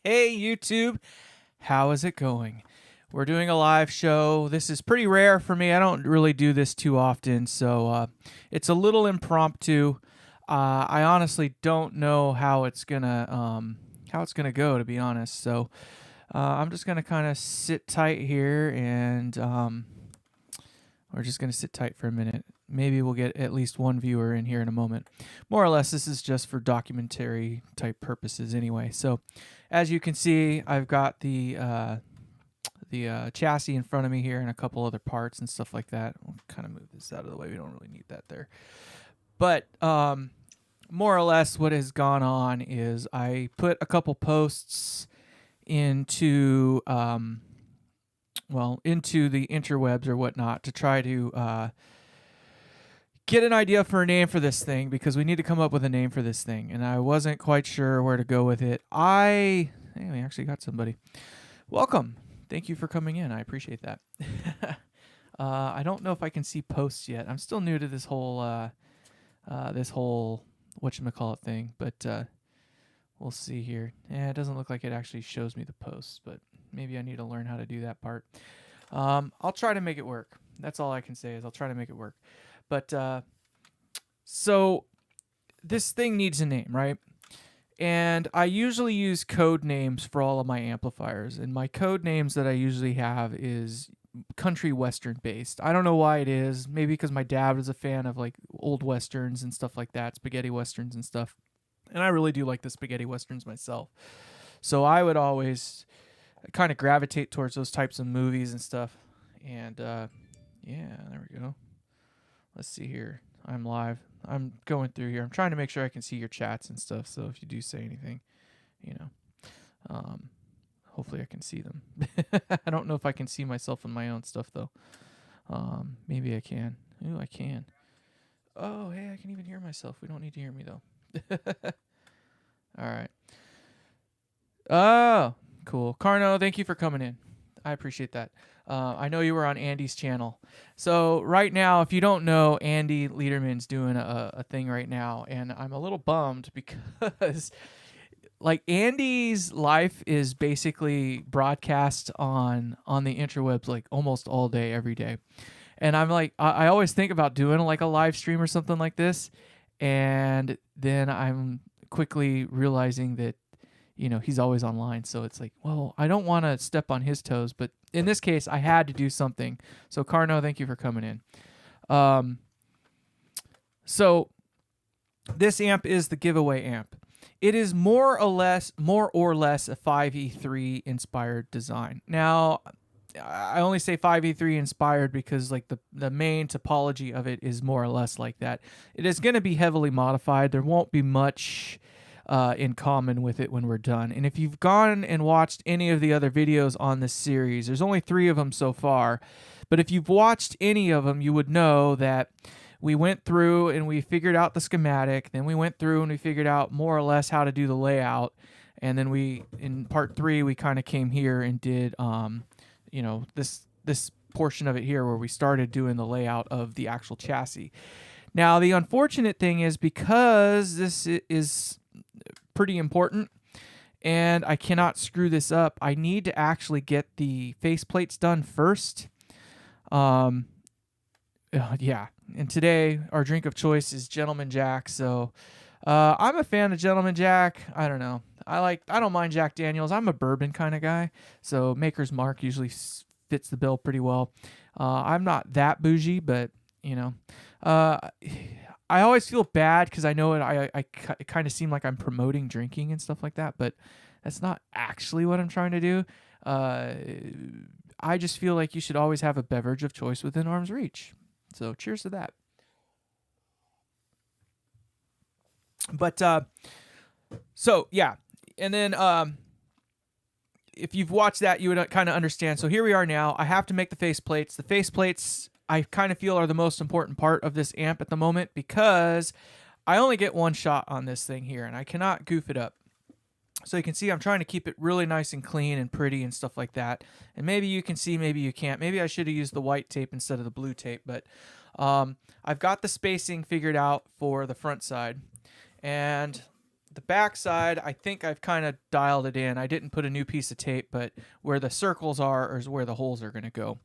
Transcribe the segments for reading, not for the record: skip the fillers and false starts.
Hey, YouTube. How is it going? We're doing a live show. This is pretty rare for me. I don't really do this too often, so it's a little impromptu. I honestly don't know how it's gonna go, to be honest. So I'm just gonna kind of sit tight here, and we're just gonna sit tight for a minute. Maybe we'll get at least one viewer in here in a moment. More or less, this is just for documentary type purposes, anyway. So, as you can see, I've got the chassis in front of me here and a couple other parts and stuff like that. We'll kind of move this out of the way. We don't really need that there. But more or less what has gone on is I put a couple posts into into the interwebs or whatnot to try to get an idea for a name for this thing, because we need to come up with a name for this thing, and I wasn't quite sure where to go with it. Hey, we actually got somebody. Welcome. Thank you for coming in. I appreciate that. I don't know if I can see posts yet. I'm still new to this whole whatchamacallit thing, but we'll see here. Yeah, it doesn't look like it actually shows me the posts, but maybe I need to learn how to do that part. I'll try to make it work. That's all I can say is I'll try to make it work. But so this thing needs a name, right? And I usually use code names for all of my amplifiers. And my code names that I usually have is country western based. I don't know why it is. Maybe because my dad was a fan of like old westerns and stuff like that, spaghetti westerns and stuff. And I really do like the spaghetti westerns myself. So I would always kind of gravitate towards those types of movies and stuff. And yeah, there we go. Let's see here. I'm live. I'm going through here. I'm trying to make sure I can see your chats and stuff. So if you do say anything, hopefully I can see them. I don't know if I can see myself in my own stuff though. Maybe I can. Ooh, I can. Oh, hey, I can even hear myself. We don't need to hear me though. All right. Oh, cool. Carno, thank you for coming in. I appreciate that. I know you were on Andy's channel. So right now, if you don't know, Andy Lederman's doing a thing right now, and I'm a little bummed because like Andy's life is basically broadcast on the interwebs like almost all day, every day. And I'm like, I always think about doing like a live stream or something like this, and then I'm quickly realizing that he's always online. So it's like, well, I don't want to step on his toes, but in this case, I had to do something. So Carno, thank you for coming in. So this amp is the giveaway amp. It is more or less a 5E3 inspired design. Now, I only say 5E3 inspired because like the main topology of it is more or less like that. It is going to be heavily modified. There won't be much in common with it when we're done. And if you've gone and watched any of the other videos on this series, there's only 3 of them so far, but if you've watched any of them, you would know that we went through and we figured out the schematic, then we went through and we figured out more or less how to do the layout, and then in part 3 we kind of came here and did this portion of it here where we started doing the layout of the actual chassis. Now the unfortunate thing is, because this is pretty important and I cannot screw this up, I need to actually get the faceplates done first. Yeah, and today our drink of choice is Gentleman Jack. So I'm a fan of Gentleman Jack. I don't know, I don't mind Jack Daniels. I'm a bourbon kind of guy, so Maker's Mark usually fits the bill pretty well. I'm not that bougie, but I always feel bad because I know it kind of seem like I'm promoting drinking and stuff like that, but that's not actually what I'm trying to do. I just feel like you should always have a beverage of choice within arm's reach. So cheers to that. But so yeah, and then if you've watched that, you would kind of understand. So here we are now. I have to make the faceplates. The faceplates I kind of feel are the most important part of this amp at the moment, because I only get one shot on this thing here and I cannot goof it up. So you can see I'm trying to keep it really nice and clean and pretty and stuff like that. And maybe you can see, maybe you can't. Maybe I should have used the white tape instead of the blue tape. But I've got the spacing figured out for the front side. And the back side, I think I've kind of dialed it in. I didn't put a new piece of tape, but where the circles are is where the holes are going to go.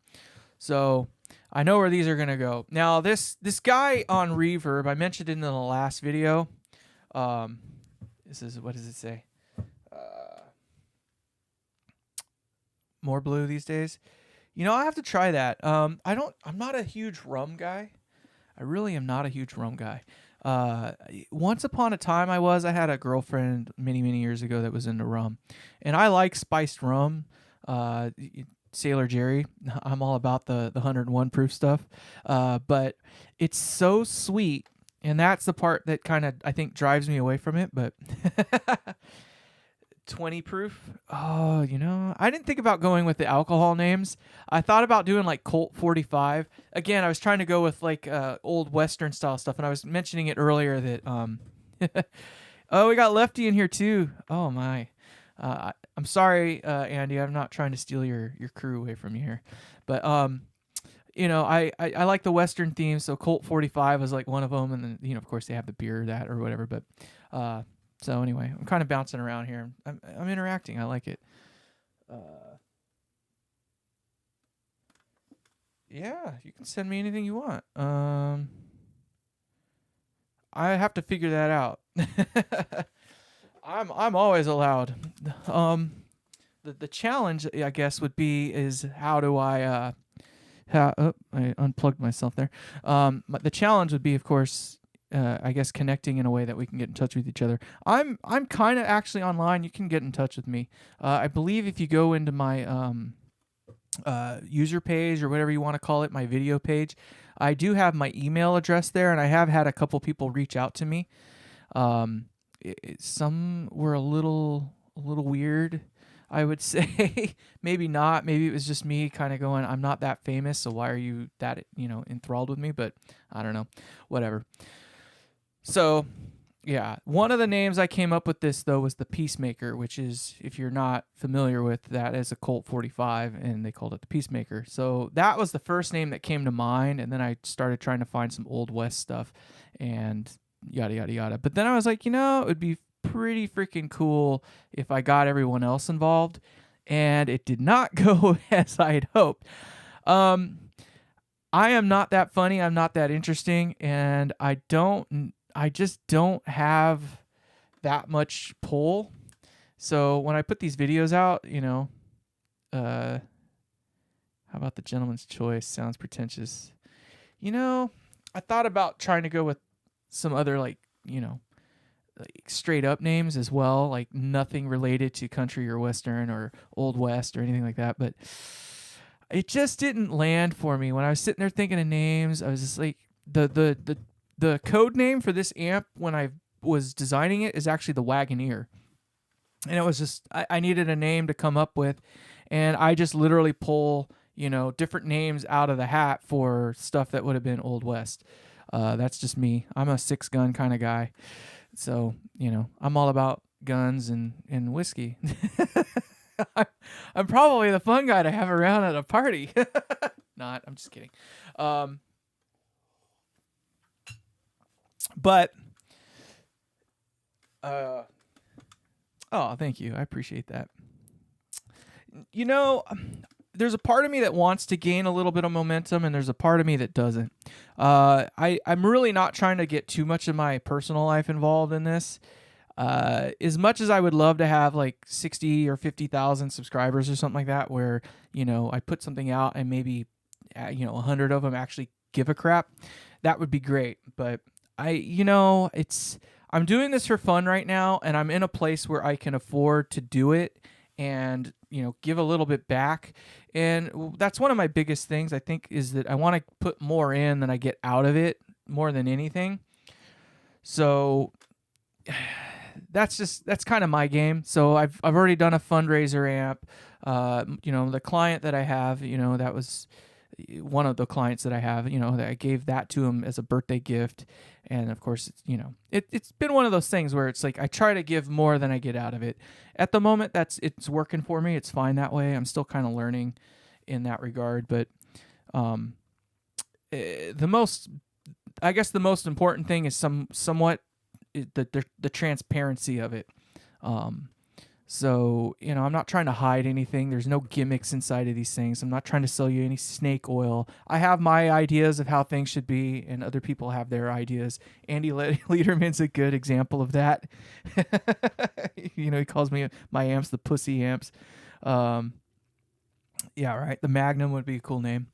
So I know where these are going to go. Now, this guy on Reverb, I mentioned in the last video. This is, what does it say? More blue these days. You know, I have to try that. I'm not a huge rum guy. I really am not a huge rum guy. Once upon a time I had a girlfriend many, many years ago that was into rum, and I like spiced rum. Sailor Jerry, I'm all about the 101 proof stuff. But it's so sweet, and that's the part that kind of, I think, drives me away from it. But 20 proof. Oh, you know, I didn't think about going with the alcohol names. I thought about doing like Colt 45. Again, I was trying to go with like old Western style stuff, and I was mentioning it earlier that oh, we got Lefty in here too. Oh my. I'm sorry, Andy. I'm not trying to steal your crew away from you here, but you know, I like the Western theme, so Colt 45 is like one of them, and then, you know, of course they have the beer that or whatever. But so anyway, I'm kind of bouncing around here. I'm interacting. I like it. Yeah, you can send me anything you want. I have to figure that out. I'm always allowed. The challenge, I guess, would be is how do I I unplugged myself there. The challenge would be, of course, I guess, connecting in a way that we can get in touch with each other. I'm kind of actually online. You can get in touch with me. I believe if you go into my user page or whatever you want to call it, my video page, I do have my email address there, and I have had a couple people reach out to me. Some were a little weird, I would say. Maybe not. Maybe it was just me kind of going, I'm not that famous, so why are you that, you know, enthralled with me? But I don't know. Whatever. So, yeah. One of the names I came up with this, though, was the Peacemaker, which is, if you're not familiar with that, as a Colt 45, and they called it the Peacemaker. So that was the first name that came to mind, and then I started trying to find some Old West stuff, and yada, yada, yada. But then I was like, you know, it would be pretty freaking cool if I got everyone else involved, and it did not go as I had hoped. I am not that funny. I'm not that interesting, and I just don't have that much pull. So when I put these videos out, you know, how about the Gentleman's Choice? Sounds pretentious. You know, I thought about trying to go with some other, like, you know, like straight up names as well, like nothing related to country or Western or Old West or anything like that. But it just didn't land for me. When I was sitting there thinking of names, I was just like, the code name for this amp when I was designing it is actually the Wagoneer. And it was just, I needed a name to come up with, and I just literally pull, you know, different names out of the hat for stuff that would have been Old West. That's just me. I'm a 6-gun kind of guy. So, you know, I'm all about guns and whiskey. I'm probably the fun guy to have around at a party. Not, I'm just kidding. But, oh, thank you. I appreciate that. You know, there's a part of me that wants to gain a little bit of momentum, and there's a part of me that doesn't. I'm really not trying to get too much of my personal life involved in this. As much as I would love to have like 60 or 50,000 subscribers or something like that, where, you know, I put something out and maybe, 100 of them actually give a crap, that would be great. But I'm doing this for fun right now, and I'm in a place where I can afford to do it and, you know, give a little bit back. And that's one of my biggest things, I think, is that I want to put more in than I get out of it, more than anything. So that's kind of my game. So I've already done a fundraiser amp. The client that I have, that was one of the clients that I have, that I gave that to him as a birthday gift. And of course, it's been one of those things where it's like I try to give more than I get out of it. At the moment, it's working for me. It's fine that way. I'm still kind of learning in that regard, but the most important thing is somewhat the transparency of it. So, I'm not trying to hide anything. There's no gimmicks inside of these things. I'm not trying to sell you any snake oil. I have my ideas of how things should be, and other people have their ideas. Andy Lederman's a good example of that. He calls my amps the pussy amps. Yeah, right. The Magnum would be a cool name.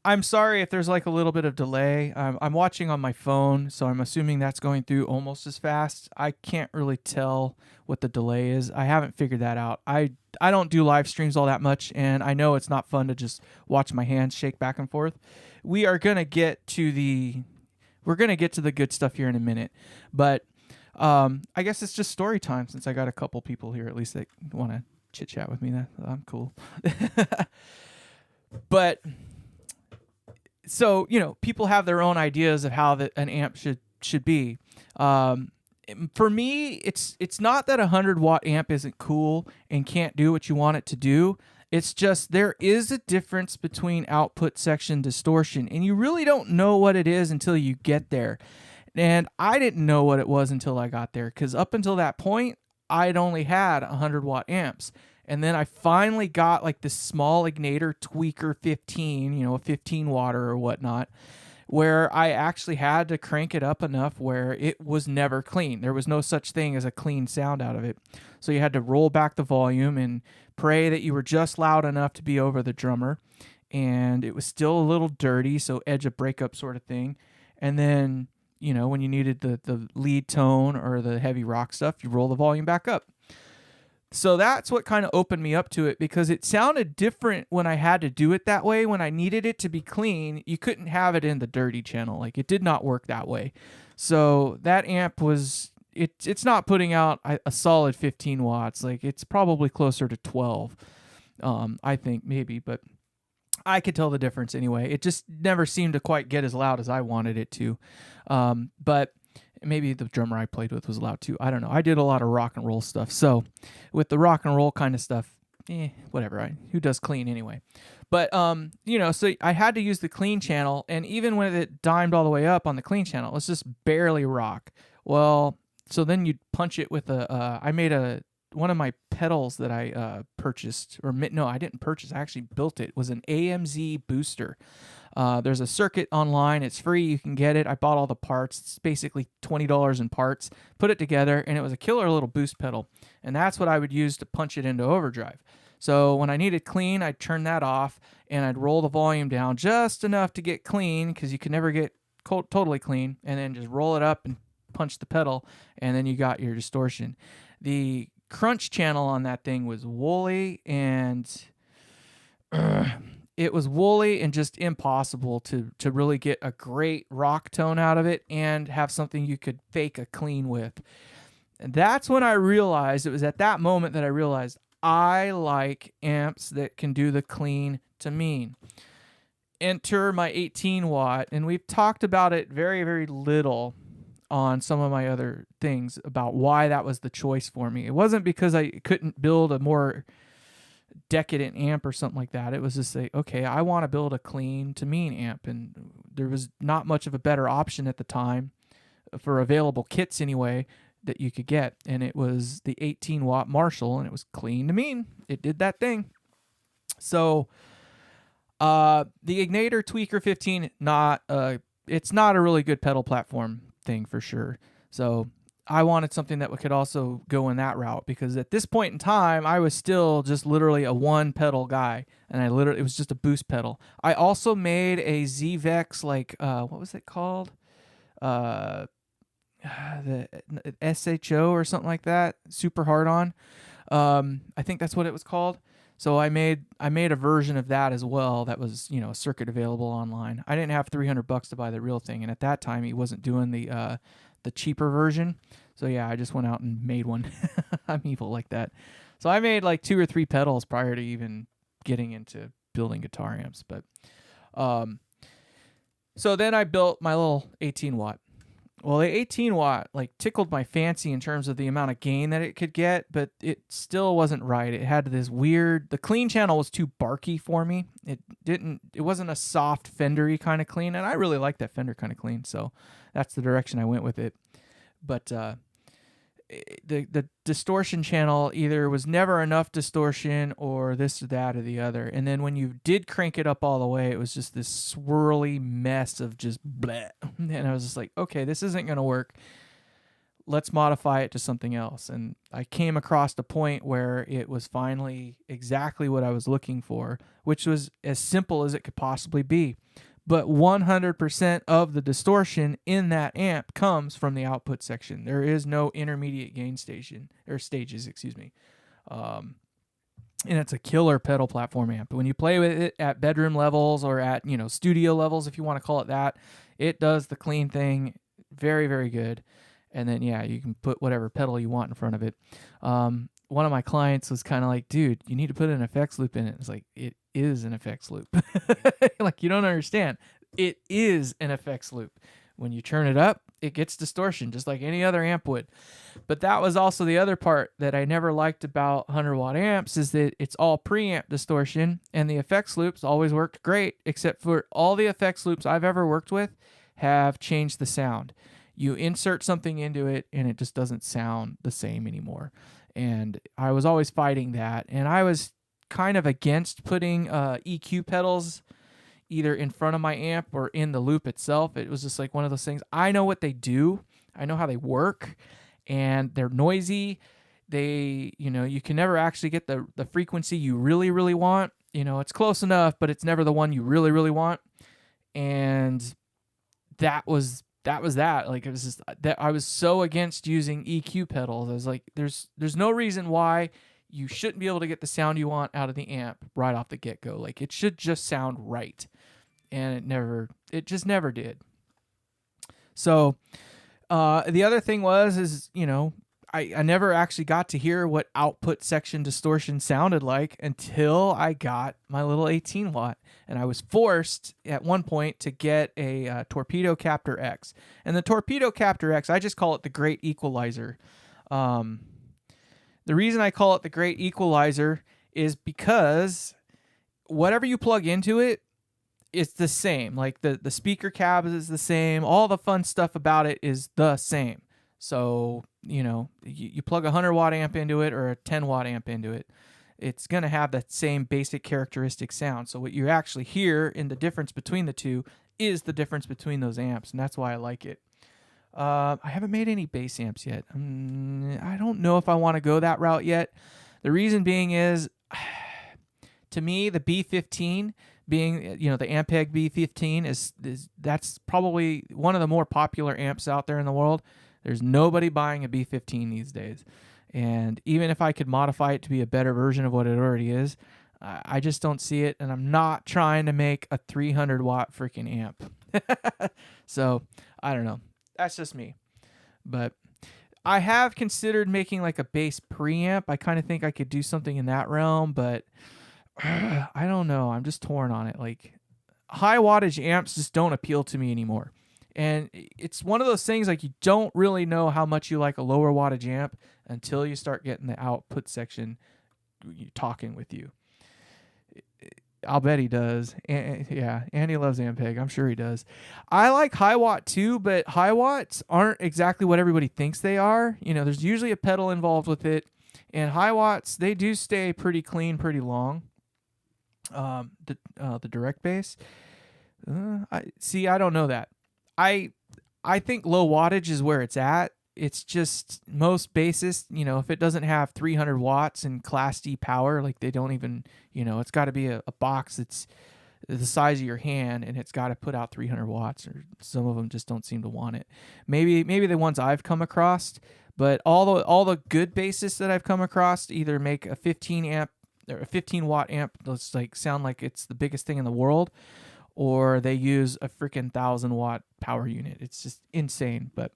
I'm sorry if there's like a little bit of delay. I'm watching on my phone, so I'm assuming that's going through almost as fast. I can't really tell what the delay is. I haven't figured that out. I don't do live streams all that much, and I know it's not fun to just watch my hands shake back and forth. We're gonna get to the good stuff here in a minute, but I guess it's just story time since I got a couple people here at least that want to chit chat with me. I'm cool. But so, people have their own ideas of how an amp should be. For me, it's not that 100-watt amp isn't cool and can't do what you want it to do. It's just there is a difference between output section distortion, and you really don't know what it is until you get there. And I didn't know what it was until I got there, because up until that point, I'd only had 100-watt amps. And then I finally got like this small Ignator Tweaker 15, a 15-watter or whatnot, where I actually had to crank it up enough where it was never clean. There was no such thing as a clean sound out of it. So you had to roll back the volume and pray that you were just loud enough to be over the drummer. And it was still a little dirty, so edge of breakup sort of thing. And then, when you needed the lead tone or the heavy rock stuff, you roll the volume back up. So that's what kind of opened me up to it, because it sounded different when I had to do it that way. When I needed it to be clean, you couldn't have it in the dirty channel. Like, it did not work that way. So that amp it's not putting out a solid 15 watts. Like, it's probably closer to 12, I think, maybe. But I could tell the difference anyway. It just never seemed to quite get as loud as I wanted it to. But maybe the drummer I played with was loud too. I don't know. I did a lot of rock and roll stuff. So with the rock and roll kind of stuff, whatever. Who does clean anyway? But, so I had to use the clean channel. And even when it dimed all the way up on the clean channel, it's just barely rock. Well, so then you'd punch it with I made one of my pedals that I purchased, no, I didn't purchase. I actually built it. Was an AMZ booster. There's a circuit online. It's free. You can get it. I bought all the parts. It's basically $20 in parts. Put it together, and it was a killer little boost pedal. And that's what I would use to punch it into overdrive. So when I needed clean, I'd turn that off, and I'd roll the volume down just enough to get clean, because you can never get totally clean, and then just roll it up and punch the pedal, and then you got your distortion. The crunch channel on that thing was woolly, and it was woolly and just impossible to really get a great rock tone out of it and have something you could fake a clean with. And that's when I realized, it was at that moment that I realized I like amps that can do the clean to mean. Enter my 18-watt, and we've talked about it very, very little on some of my other things about why that was the choice for me. It wasn't because I couldn't build a more decadent amp or something like that. It was just okay, I want to build a clean to mean amp, and there was not much of a better option at the time for available kits anyway that you could get, and it was the 18-watt Marshall, and it was clean to mean. It did that thing. So the Ignator Tweaker 15, it's not a really good pedal platform thing for sure. So I wanted something that could also go in that route, because at this point in time, I was still just literally a one pedal guy, and it was just a boost pedal. I also made a ZVEX, what was it called? The SHO or something like that, super hard on. I think that's what it was called. So I made a version of that as well. That was, a circuit available online. I didn't have $300 to buy the real thing, and at that time he wasn't doing the cheaper version. So yeah, I just went out and made one. I'm evil like that. So I made like 2 or 3 pedals prior to even getting into building guitar amps. But so then I built my little 18-watt. Well, the 18-watt tickled my fancy in terms of the amount of gain that it could get, but it still wasn't right. It had this weird, the clean channel was too barky for me. It wasn't a soft Fender-y kind of clean, and I really like that Fender kind of clean, so that's the direction I went with it. But the distortion channel either was never enough distortion or this or that or the other. And then when you did crank it up all the way, it was just this swirly mess of just bleh. And I was just like, okay, this isn't going to work. Let's modify it to something else. And I came across a point where it was finally exactly what I was looking for, which was as simple as it could possibly be. But 100% of the distortion in that amp comes from the output section. There is no intermediate gain station or stages, excuse me. And it's a killer pedal platform amp. When you play with it at bedroom levels or at, studio levels, if you want to call it that, it does the clean thing very, very good. And then, you can put whatever pedal you want in front of it. One of my clients was kind of like, dude, you need to put an effects loop in it. It's like, it is an effects loop. Like, you don't understand. It is an effects loop. When you turn it up, it gets distortion just like any other amp would. But that was also the other part that I never liked about 100-watt amps is that it's all preamp distortion, and the effects loops always worked great, except for all the effects loops I've ever worked with have changed the sound. You insert something into it, and it just doesn't sound the same anymore. And I was always fighting that. And I was kind of against putting EQ pedals either in front of my amp or in the loop itself. It was just like one of those things. I know what they do. I know how they work. And they're noisy. They, you can never actually get the frequency you really, really want. It's close enough, but it's never the one you really, really want. And that was that. Like, it was just that I was so against using EQ pedals. I was like, there's no reason why you shouldn't be able to get the sound you want out of the amp right off the get-go. Like, it should just sound right. And it just never did. So the other thing is I never actually got to hear what output section distortion sounded like until I got my little 18-watt. And I was forced at one point to get a Torpedo Captor X. And the Torpedo Captor X, I just call it the Great Equalizer. The reason I call it the Great Equalizer is because whatever you plug into it, it's the same. Like the speaker cab is the same. All the fun stuff about it is the same. So, you plug a 100-watt amp into it or a 10-watt amp into it, it's going to have that same basic characteristic sound. So what you actually hear in the difference between the two is the difference between those amps, and that's why I like it. I haven't made any bass amps yet. I don't know if I want to go that route yet. The reason being is, to me, the B15 being, the Ampeg B15 is that's probably one of the more popular amps out there in the world. There's nobody buying a B15 these days. And even if I could modify it to be a better version of what it already is, I just don't see it. And I'm not trying to make a 300-watt freaking amp. So, I don't know. That's just me. But I have considered making like a bass preamp. I kind of think I could do something in that realm, but I don't know. I'm just torn on it. Like, high wattage amps just don't appeal to me anymore. And it's one of those things, like, you don't really know how much you like a lower wattage amp until you start getting the output section talking with you. I'll bet he does. Yeah, Andy loves Ampeg. I'm sure he does. I like high watt too, but high watts aren't exactly what everybody thinks they are. There's usually a pedal involved with it. And high watts, they do stay pretty clean, pretty long. The direct bass. I don't know that. I think low wattage is where it's at. It's just most basses, if it doesn't have 300 watts and Class D power, like they don't even, it's got to be a box that's the size of your hand and it's got to put out 300 watts, or some of them just don't seem to want it. Maybe the ones I've come across, but all the good basses that I've come across either make a 15 amp or a 15 watt amp that's like sound like it's the biggest thing in the world, or they use a freaking 1,000-watt power unit. It's just insane. But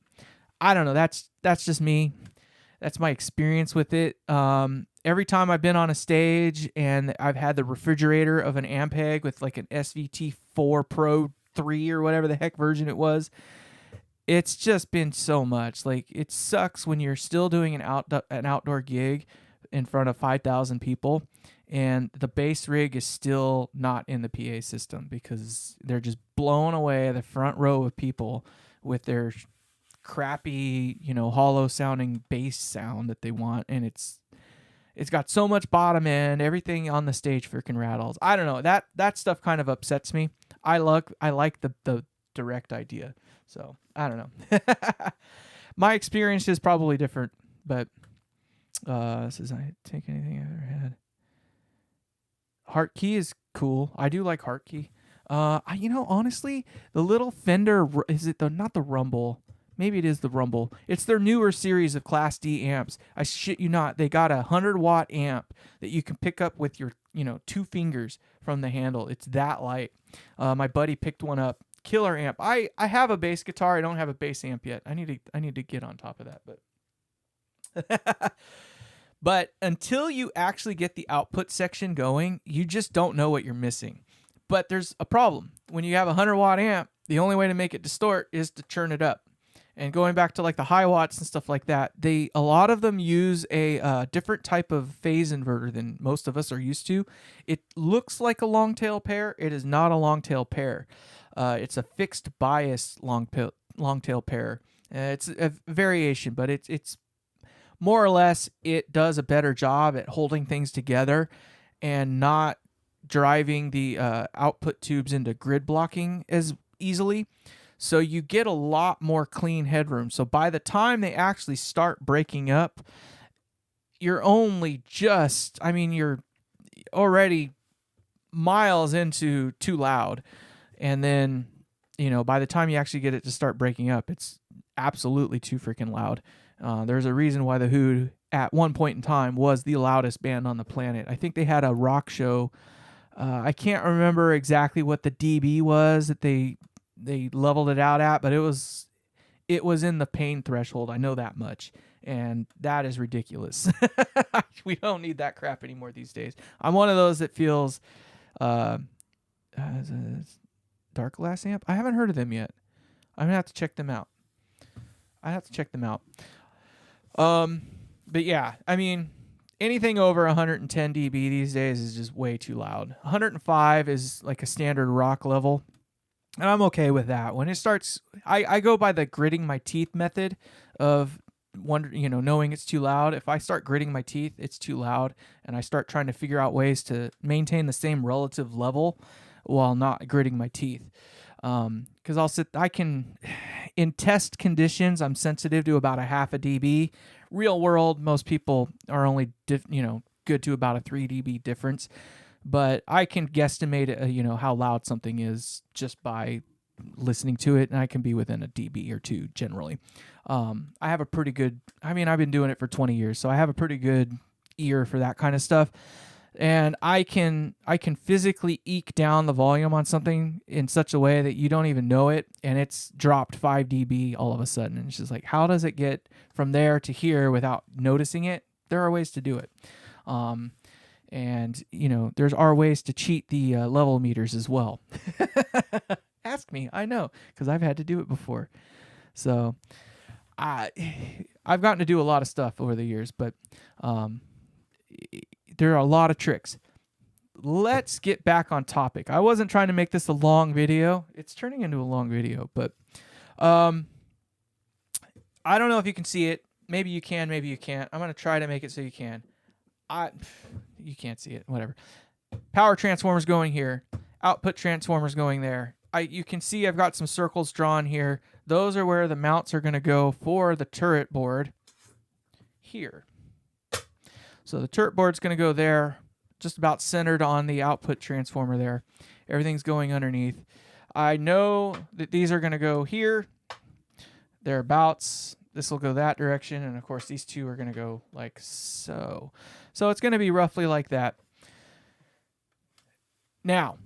I don't know. That's just me. That's my experience with it. Every time I've been on a stage and I've had the refrigerator of an Ampeg with like an SVT4 Pro 3 or whatever the heck version it was, it's just been so much. Like, it sucks when you're still doing an outdoor gig in front of 5,000 people and the bass rig is still not in the PA system because they're just blowing away the front row of people with their crappy, hollow sounding bass sound that they want, and it's got so much bottom end, everything on the stage freaking rattles. I don't know. That stuff kind of upsets me. I like the direct idea. So, I don't know. My experience is probably different, but says I take anything I've ever had. Hartkey is cool. I do like Hartkey. Honestly, the little Fender, is it not the Rumble? Maybe it is the Rumble. It's their newer series of Class D amps. I shit you not. They got a 100-watt amp that you can pick up with your, 2 fingers from the handle. It's that light. My buddy picked one up. Killer amp. I have a bass guitar. I don't have a bass amp yet. I need to get on top of that, but but until you actually get the output section going, you just don't know what you're missing. But there's a problem. When you have a 100-watt amp, the only way to make it distort is to churn it up. And going back to like the high watts and stuff like that, a lot of them use a different type of phase inverter than most of us are used to. It looks like a long tail pair. It is not a long tail pair. It's a fixed bias long tail pair. It's a variation, but it's more or less, it does a better job at holding things together and not driving the output tubes into grid blocking as easily. So you get a lot more clean headroom. So by the time they actually start breaking up, you're already miles into too loud. And then, by the time you actually get it to start breaking up, it's absolutely too freaking loud. There's a reason why The Who at one point in time was the loudest band on the planet. I think they had a rock show. I can't remember exactly what the dB was that they leveled it out at, but it was in the pain threshold. I know that much, and that is ridiculous. We don't need that crap anymore these days. I'm one of those that feels Dark Glass amp. I haven't heard of them yet. I'm gonna have to check them out. But yeah, I mean, anything over 110 dB these days is just way too loud. 105 is like a standard rock level. And I'm okay with that. When it starts, I go by the gritting my teeth method of knowing it's too loud. If I start gritting my teeth, it's too loud, and I start trying to figure out ways to maintain the same relative level while not gritting my teeth. Because in test conditions, I'm sensitive to about a half a dB. Real world, most people are only good to about a 3 dB difference. But I can guesstimate, how loud something is just by listening to it, and I can be within a dB or 2 generally. I have a pretty good. I've been doing it for 20 years, so I have a pretty good ear for that kind of stuff, and I can physically eke down the volume on something in such a way that you don't even know it, and it's dropped 5 dB all of a sudden. And it's just like, how does it get from there to here without noticing it? There are ways to do it. And, there's ways to cheat the level meters as well. Ask me. I know, because I've had to do it before. So I've gotten to do a lot of stuff over the years, but there are a lot of tricks. Let's get back on topic. I wasn't trying to make this a long video. It's turning into a long video, but I don't know if you can see it. Maybe you can, maybe you can't. I'm going to try to make it so you can. You can't see it, whatever. Power transformers going here, output transformers going there. You can see I've got some circles drawn here. Those are where the mounts are going to go for the turret board here. So the turret board's going to go there, just about centered on the output transformer there. Everything's going underneath. I know that these are going to go here, thereabouts. This will go that direction, and of course these two are going to go like so. So it's going to be roughly like that. Now,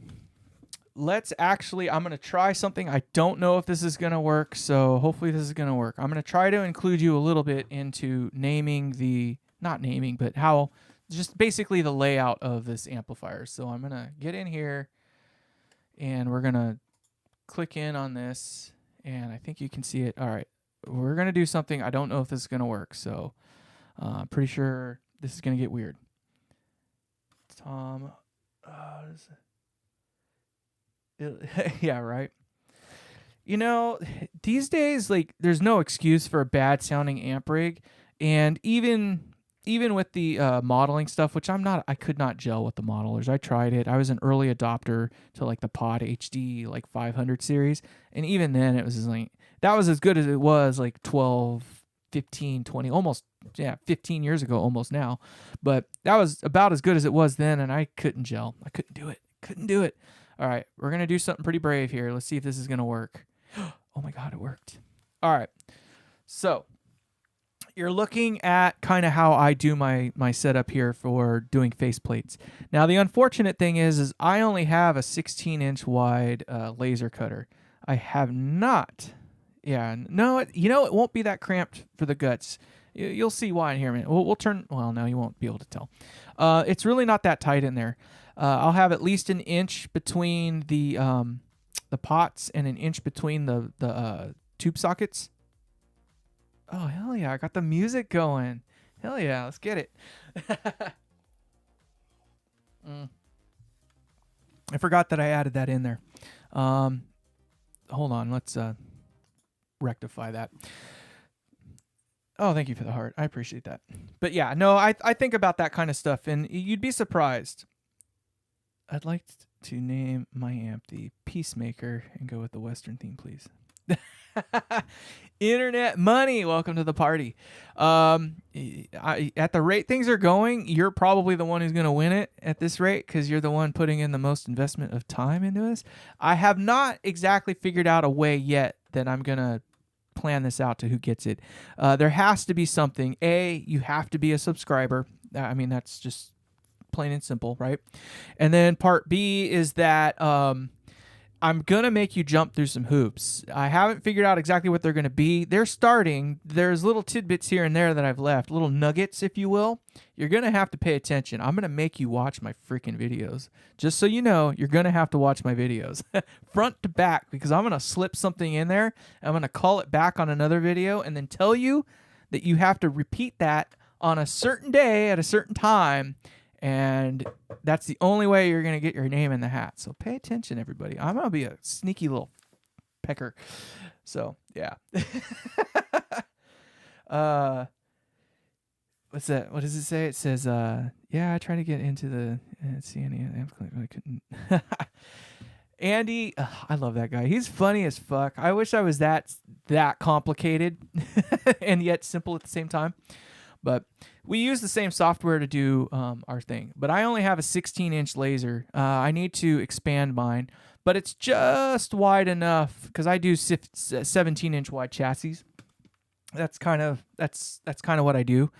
I'm going to try something. I don't know if this is going to work, so hopefully this is going to work. I'm going to try to include you a little bit into how just basically the layout of this amplifier. So I'm going to get in here, and we're going to click in on this, and I think you can see it. All right. We're going to do something. I don't know if this is going to work, so I'm pretty sure this is going to get weird. Tom, yeah, right. these days, like, there's no excuse for a bad sounding amp rig, and even with the modeling stuff, which I could not gel with the modelers. I tried it. I was an early adopter to like the Pod HD like 500 series, and even then it was just like that was as good as it was like 12, 15, 20, almost 15 years ago almost now. But that was about as good as it was then, and I couldn't gel. I couldn't do it. Couldn't do it. All right, we're going to do something pretty brave here. Let's see if this is going to work. Oh my god, it worked. All right. So, you're looking at kind of how I do my setup here for doing faceplates. Now, the unfortunate thing is I only have a 16-inch wide laser cutter. I have not. Yeah, no, it won't be that cramped for the guts. You'll see why in here a minute. We'll turn. Well, no, you won't be able to tell. It's really not that tight in there. I'll have at least an inch between the pots and an inch between the tube sockets. Oh, hell yeah. I got the music going. Hell yeah. Let's get it. I forgot that I added that in there. Hold on. Let's rectify that. Oh, thank you for the heart. I appreciate that. But yeah, no, I think about that kind of stuff, and you'd be surprised. I'd like to name my amp the Peacemaker and go with the Western theme, please. Internet money, welcome to the party. At the rate things are going, you're probably the one who's going to win it at this rate because you're the one putting in the most investment of time into this. I have not exactly figured out a way yet that I'm going to plan this out to who gets it. There has to be something. You have to be a subscriber. I mean, that's just plain and simple, right? And then part B is that I'm going to make you jump through some hoops. I haven't figured out exactly what they're going to be. They're starting. There's little tidbits here and there that I've left, little nuggets, if you will. You're going to have to pay attention. I'm going to make you watch my freaking videos. Just so you know, you're going to have to watch my videos front to back because I'm going to slip something in there. I'm going to call it back on another video and then tell you that you have to repeat that on a certain day at a certain time. And that's the only way you're going to get your name in the hat. So pay attention, everybody. I'm going to be a sneaky little pecker. So, yeah. What's that? What does it say? It says, yeah, I tried to get into the CNN. I couldn't. Andy, I love that guy. He's funny as fuck. I wish I was that complicated and yet simple at the same time. But we use the same software to do our thing. But I only have a 16-inch laser. I need to expand mine, but it's just wide enough because I do 17-inch wide chassis. That's kind of what I do.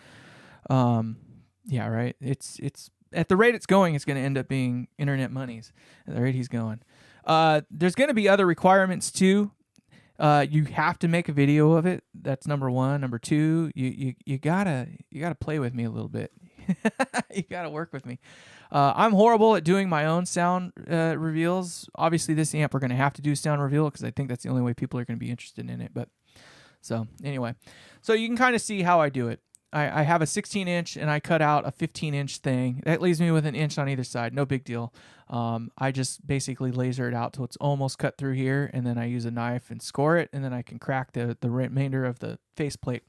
Yeah, right. It's at the rate it's going, it's going to end up being internet monies at the rate he's going. There's going to be other requirements too. You have to make a video of it. That's number one. Number two, you gotta play with me a little bit. You gotta work with me. I'm horrible at doing my own sound reveals. Obviously, this amp we're gonna have to do sound reveal because I think that's the only way people are gonna be interested in it. But so anyway, so you can kind of see how I do it. I have a 16-inch and I cut out a 15-inch thing. That leaves me with an inch on either side. No big deal. I just basically laser it out till it's almost cut through here, and then I use a knife and score it, and then I can crack the remainder of the faceplate.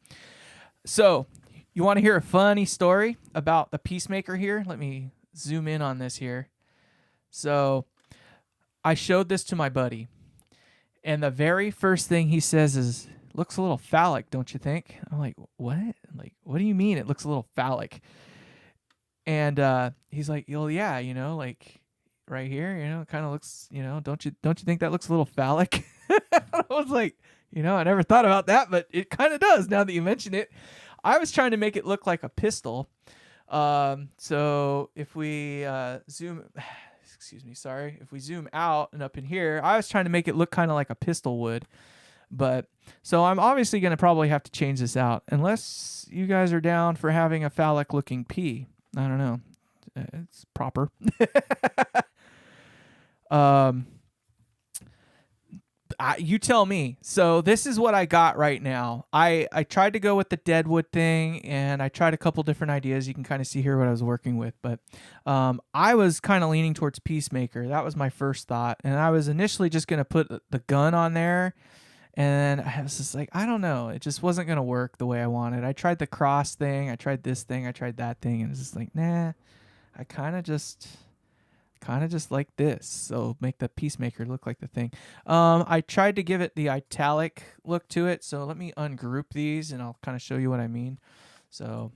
So you want to hear a funny story about the Peacemaker here? Let me zoom in on this here. So I showed this to my buddy, and the very first thing he says is, "Looks a little phallic, don't you think?" I'm like, "What? Like, what do you mean it looks a little phallic?" And he's like, "Well, yeah, like right here, it kind of looks, don't you think that looks a little phallic?" I was like, I never thought about that, but it kind of does now that you mention it. I was trying to make it look like a pistol. So if we zoom, excuse me, sorry, if we zoom out and up in here, I was trying to make it look kind of like a pistol would. But so I'm obviously going to probably have to change this out unless you guys are down for having a phallic looking P. I don't know. It's proper. You tell me. So this is what I got right now. I tried to go with the Deadwood thing, and I tried a couple different ideas. You can kind of see here what I was working with, but I was kind of leaning towards Peacemaker. That was my first thought, and I was initially just going to put the gun on there And I was just like, I don't know. It just wasn't going to work the way I wanted. I tried the cross thing. I tried this thing. I tried that thing. And it's just like, nah, I kind of just like this. So make the Peacemaker look like the thing. I tried to give it the italic look to it. So let me ungroup these and I'll kind of show you what I mean. So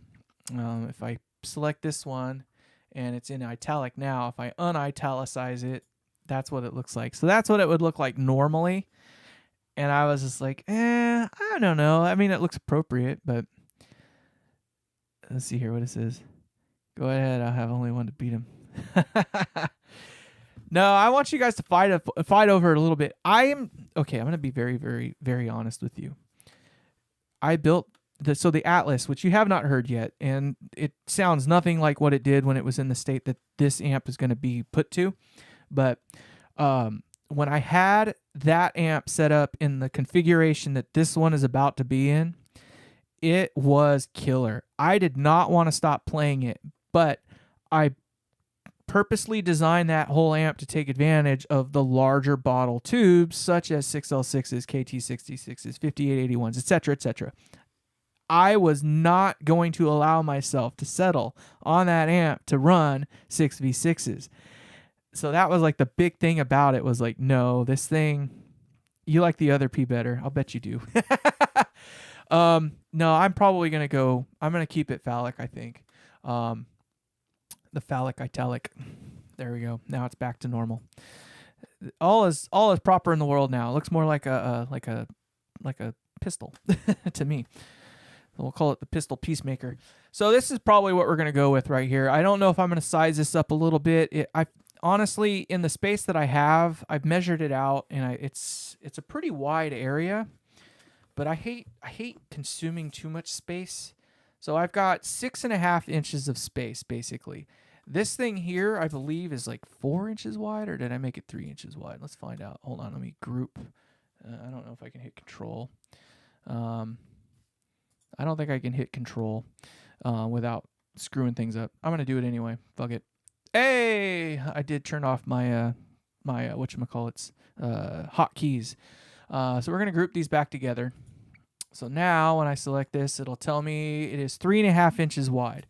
if I select this one and it's in italic now, if I unitalicize it, that's what it looks like. So that's what it would look like normally. And I was just like, I don't know. I mean, it looks appropriate, but let's see here what it says. Go ahead. I'll have only one to beat him. No, I want you guys to fight over it a little bit. I'm going to be very, very, very honest with you. I built the Atlas, which you have not heard yet, and it sounds nothing like what it did when it was in the state that this amp is going to be put to. But when I had that amp set up in the configuration that this one is about to be in, it was killer. I did not want to stop playing it, but I purposely designed that whole amp to take advantage of the larger bottle tubes, such as 6L6s, KT66s, 5881s, etc., etc. I was not going to allow myself to settle on that amp to run 6v6s. So that was like the big thing about it was like, no, this thing, you like the other P better. I'll bet you do. No, I'm probably going to keep it phallic, I think. The phallic italic. There we go. Now it's back to normal. All is proper in the world now. It looks more like a pistol to me. We'll call it the Pistol Peacemaker. So this is probably what we're going to go with right here. I don't know if I'm going to size this up a little bit. I honestly, in the space that I have, I've measured it out, and it's a pretty wide area. But I hate consuming too much space. So I've got 6.5 inches of space, basically. This thing here, I believe, is like 4 inches wide, or did I make it 3 inches wide? Let's find out. Hold on, let me group. I don't know if I can hit control. I don't think I can hit control without screwing things up. I'm going to do it anyway. Fuck it. Hey! I did turn off my whatchamacallits, hotkeys. So we're going to group these back together. So now when I select this, it'll tell me it is 3.5 inches wide.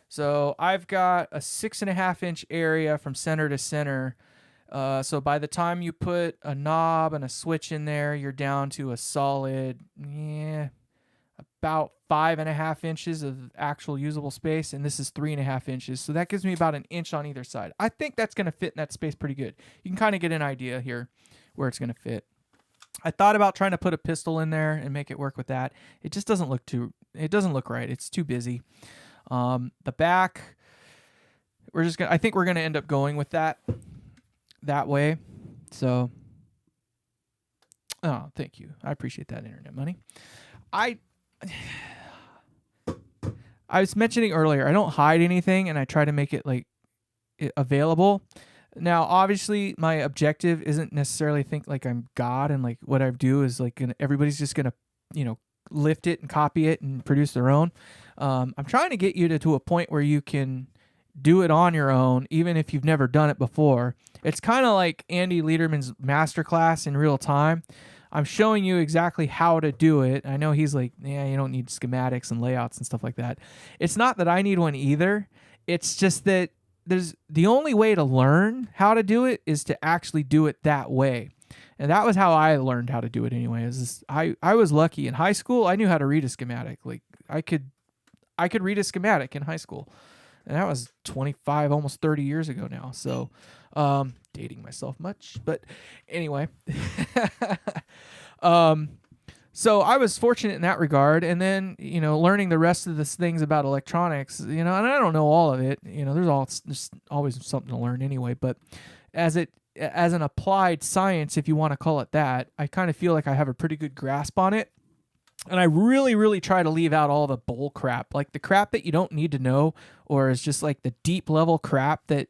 So I've got a 6.5 inch area from center to center. So by the time you put a knob and a switch in there, you're down to a solid, about 5.5 inches of actual usable space. And this is 3.5 inches. So that gives me about an inch on either side. I think that's going to fit in that space pretty good. You can kind of get an idea here where it's going to fit. I thought about trying to put a pistol in there and make it work with that. It just doesn't look right. It's too busy. The back, I think we're going to end up going with that way. So, oh, thank you. I appreciate that, Internet Money. I was mentioning earlier, I don't hide anything and I try to make it like available. Now, obviously, my objective isn't necessarily think like I'm God and like what I do is like everybody's just gonna, lift it and copy it and produce their own. I'm trying to get you to a point where you can do it on your own, even if you've never done it before. It's kind of like Andy Lederman's masterclass in real time. I'm showing you exactly how to do it. I know he's like, yeah, you don't need schematics and layouts and stuff like that. It's not that I need one either. It's just that there's the only way to learn how to do it is to actually do it that way. And that was how I learned how to do it anyway. I was lucky in high school. I knew how to read a schematic. Like I could read a schematic in high school. And that was 25, almost 30 years ago now. So, dating myself much, but anyway. So I was fortunate in that regard. And then, learning the rest of the things about electronics, and I don't know all of it, there's always something to learn anyway, but as an applied science, if you want to call it that, I kind of feel like I have a pretty good grasp on it. And I really, really try to leave out all the bull crap, like the crap that you don't need to know, or is just like the deep level crap that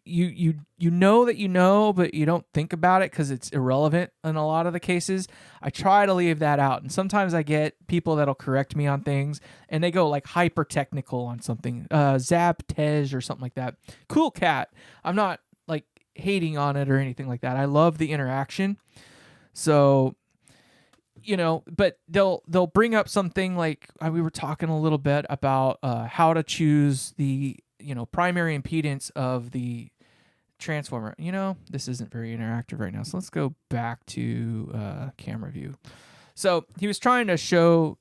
you know that you know, but you don't think about it because it's irrelevant in a lot of the cases. I try to leave that out. And sometimes I get people that'll correct me on things and they go like hyper technical on something, Zab Tej or something like that. Cool cat. I'm not like hating on it or anything like that. I love the interaction. So but they'll bring up something like we were talking a little bit about how to choose the primary impedance of the transformer. This isn't very interactive right now, so let's go back to camera view. So he was trying to show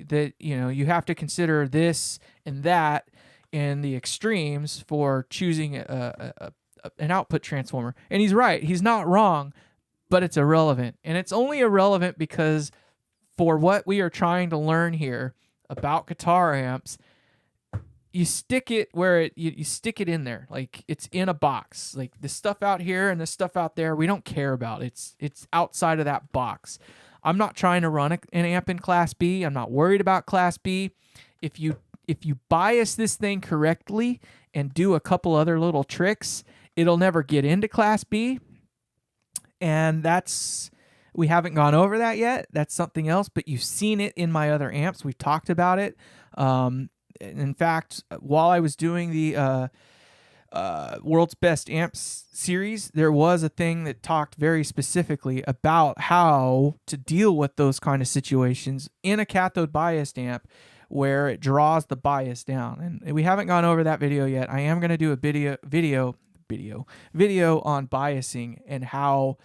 that you have to consider this and that in the extremes for choosing an output transformer, and he's right. He's not wrong, but it's irrelevant, and it's only irrelevant because for what we are trying to learn here about guitar amps, you stick it where you stick it in there, like it's in a box. Like the stuff out here and the stuff out there, we don't care about. It's outside of that box. I'm not trying to run an amp in Class B. I'm not worried about Class B. If you bias this thing correctly and do a couple other little tricks, it'll never get into Class B. And we haven't gone over that yet. That's something else, but you've seen it in my other amps. We've talked about it. In fact, while I was doing the World's Best Amps series, there was a thing that talked very specifically about how to deal with those kind of situations in a cathode biased amp where it draws the bias down. And we haven't gone over that video yet. I am going to do a video on biasing and how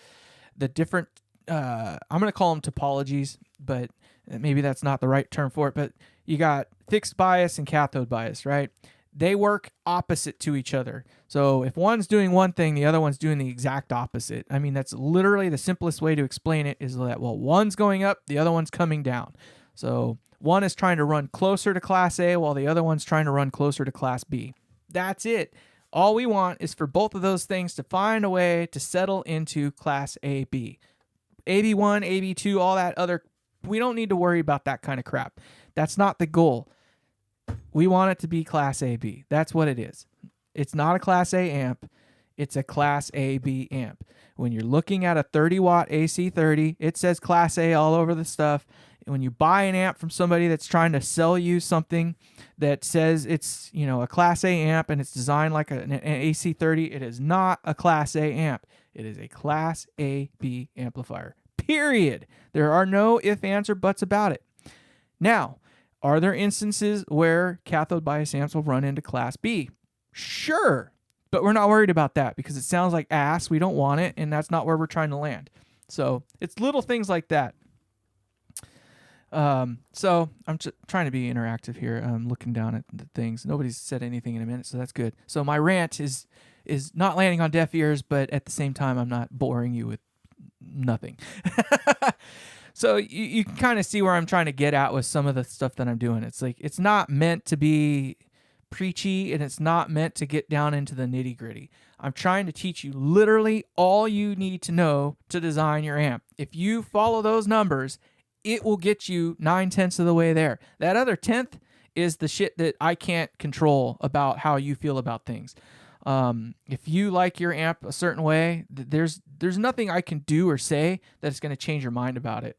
the different I'm going to call them topologies, but maybe that's not the right term for it, but you got fixed bias and cathode bias, right? They work opposite to each other. So if one's doing one thing, the other one's doing the exact opposite. I mean, that's literally the simplest way to explain it is that, well, one's going up, the other one's coming down. So one is trying to run closer to Class A while the other one's trying to run closer to Class B. That's it. All we want is for both of those things to find a way to settle into Class AB. AB1, AB2, all that other, we don't need to worry about that kind of crap. That's not the goal. We want it to be Class AB. That's what it is. It's not a Class A amp. It's a Class AB amp. When you're looking at a 30-watt AC30, it says Class A all over the stuff. When you buy an amp from somebody that's trying to sell you something that says it's, a Class A amp and it's designed like an AC30, it is not a Class A amp. It is a Class AB amplifier. Period. There are no ifs, ands, or buts about it. Now, are there instances where cathode bias amps will run into Class B? Sure, but we're not worried about that because it sounds like ass. We don't want it, and that's not where we're trying to land. So it's little things like that. So I'm trying to be interactive here. I'm looking down at the things. Nobody's said anything in a minute, so that's good. So my rant is not landing on deaf ears, but at the same time, I'm not boring you with nothing. So you can kind of see where I'm trying to get at with some of the stuff that I'm doing. It's like it's not meant to be preachy, and it's not meant to get down into the nitty gritty. I'm trying to teach you literally all you need to know to design your amp. If you follow those numbers, it will get you 9/10 of the way there. That other 10th is the shit that I can't control about how you feel about things. If you like your amp a certain way, there's nothing I can do or say that's going to change your mind about it.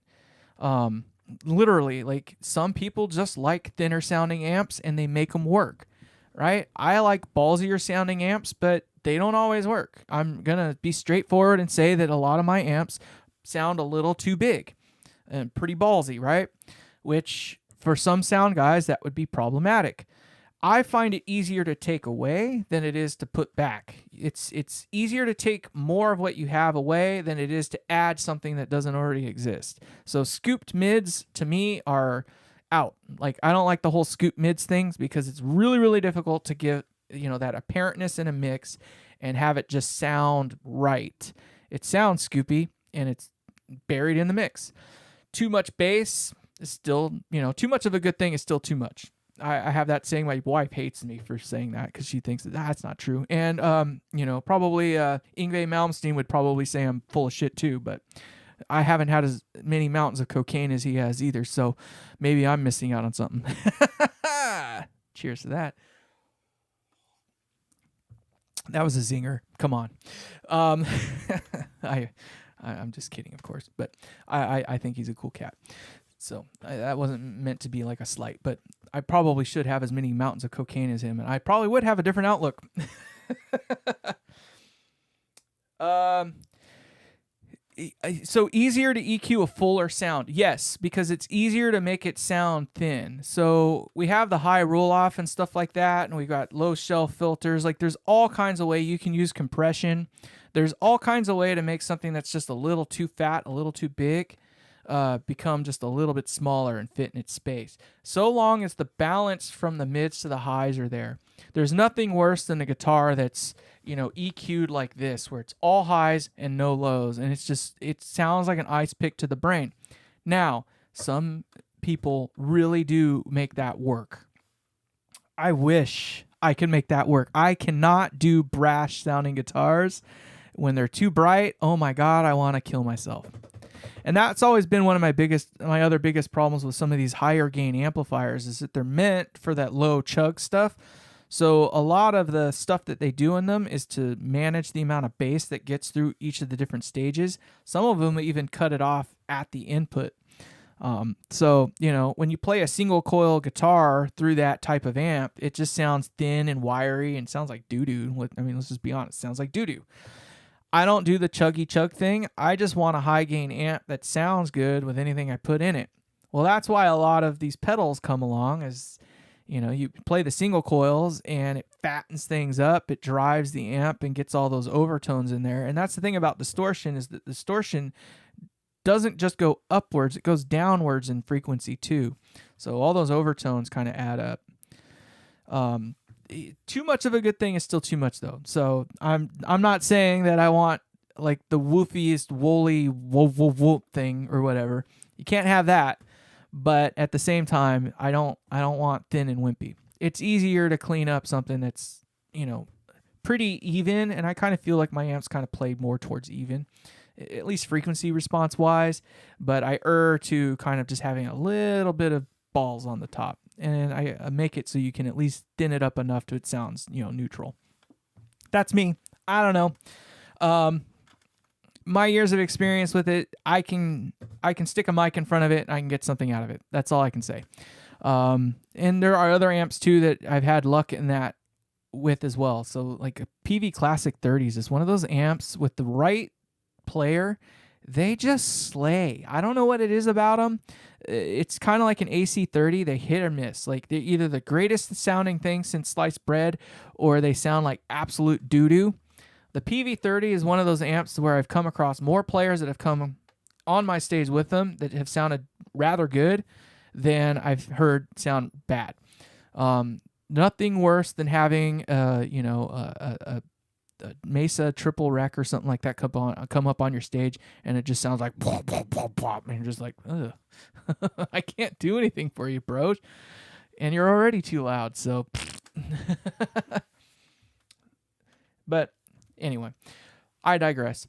Literally, like some people just like thinner sounding amps and they make them work, right? I like ballsier sounding amps, but they don't always work. I'm going to be straightforward and say that a lot of my amps sound a little too big and pretty ballsy, right? Which for some sound guys, that would be problematic. I find it easier to take away than it is to put back. It's easier to take more of what you have away than it is to add something that doesn't already exist. So scooped mids to me are out. Like I don't like the whole scoop mids things because it's really, really difficult to give, that apparentness in a mix and have it just sound right. It sounds scoopy and it's buried in the mix. Too much bass is still, too much of a good thing is still too much. I have that saying. My wife hates me for saying that because she thinks that's not true. And, probably Yngwie Malmsteen would probably say I'm full of shit too, but I haven't had as many mountains of cocaine as he has either. So maybe I'm missing out on something. Cheers to that. That was a zinger. Come on. I'm just kidding, of course, but I think he's a cool cat. So that wasn't meant to be like a slight, but I probably should have as many mountains of cocaine as him, and I probably would have a different outlook. So easier to EQ a fuller sound. Yes, because it's easier to make it sound thin. So we have the high roll off and stuff like that, and we got low shelf filters. Like there's all kinds of way you can use compression. There's all kinds of way to make something that's just a little too fat, a little too big, become just a little bit smaller and fit in its space. So long as the balance from the mids to the highs are there. There's nothing worse than a guitar that's, EQ'd like this, where it's all highs and no lows, and it sounds like an ice pick to the brain. Now, some people really do make that work. I wish I could make that work. I cannot do brash sounding guitars. When they're too bright, oh my God, I want to kill myself. And that's always been one of my other biggest problems with some of these higher gain amplifiers is that they're meant for that low chug stuff. So a lot of the stuff that they do in them is to manage the amount of bass that gets through each of the different stages. Some of them even cut it off at the input. So, when you play a single coil guitar through that type of amp, it just sounds thin and wiry and sounds like doo-doo. I mean, let's just be honest, it sounds like doo-doo. I don't do the chuggy chug thing. I just want a high gain amp that sounds good with anything I put in it. Well, that's why a lot of these pedals come along as, you play the single coils and it fattens things up. It drives the amp and gets all those overtones in there. And that's the thing about distortion is that distortion doesn't just go upwards. It goes downwards in frequency too. So all those overtones kind of add up. Too much of a good thing is still too much though. So I'm not saying that I want like the woofiest woolly woof woof woof thing or whatever. You can't have that. But at the same time, I don't want thin and wimpy. It's easier to clean up something that's, pretty even, and I kind of feel like my amps kind of play more towards even, at least frequency response wise, but I err to kind of just having a little bit of balls on the top. And I make it so you can at least thin it up enough to it sounds, neutral. That's me. I don't know. My years of experience with it, I can stick a mic in front of it and I can get something out of it. That's all I can say. And there are other amps too that I've had luck in that with as well. So like a PV Classic 30s is one of those amps with the right player. They just slay. I don't know what it is about them. It's kind of like an AC30. They hit or miss. Like they're either the greatest sounding thing since sliced bread or they sound like absolute doo-doo. The PV30 is one of those amps where I've come across more players that have come on my stage with them that have sounded rather good than I've heard sound bad. Nothing worse than having a Mesa triple rec or something like that come up on your stage and it just sounds like pop, pop, pop, pop, and you're just like, ugh. I can't do anything for you, bro. And you're already too loud, so. But anyway, I digress.